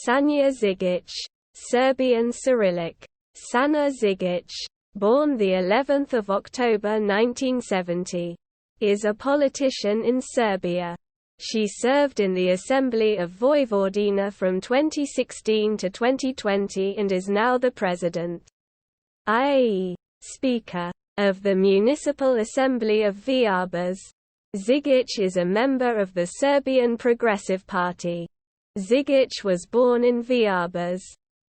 Sanja Žigić, Serbian Cyrillic, Sanja Žigić, born the 11th of October 1970, is a politician in Serbia. She served in the Assembly of Vojvodina from 2016 to 2020 and is now the president, i.e., Speaker, of the Municipal Assembly of Vrbas. Žigić is a member of the Serbian Progressive Party. Žigić was born in Vrbas,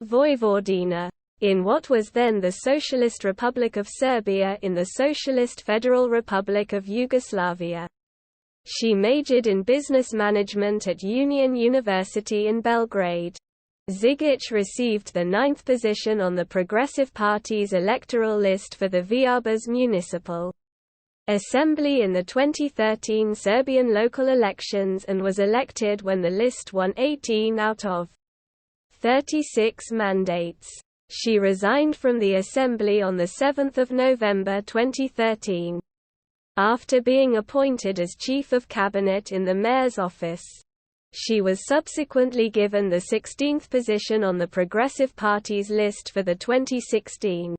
Vojvodina, in what was then the Socialist Republic of Serbia in the Socialist Federal Republic of Yugoslavia. She majored in business management at Union University in Belgrade. Žigić received the 9th position on the Progressive Party's electoral list for the Vrbas Municipal Assembly in the 2013 Serbian local elections and was elected when the list won 18 out of 36 mandates. She resigned from the Assembly on 7 November 2013. After being appointed as Chief of Cabinet in the Mayor's office. She was subsequently given the 16th position on the Progressive Party's list for the 2016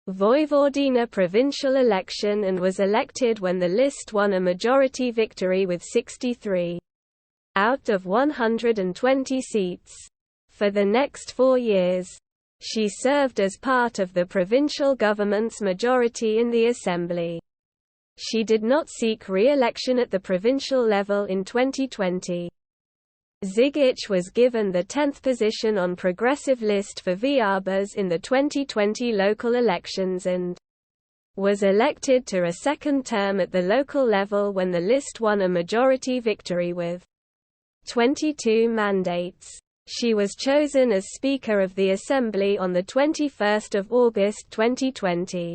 Vojvodina provincial election and was elected when the list won a majority victory with 63 out of 120 seats. For the next 4 years, she served as part of the provincial government's majority in the Assembly. She did not seek re-election at the provincial level in 2020. Žigić was given the 10th position on progressive list for Vrbas in the 2020 local elections and was elected to a second term at the local level when the list won a majority victory with 22 mandates. She was chosen as Speaker of the Assembly on 21 August 2020.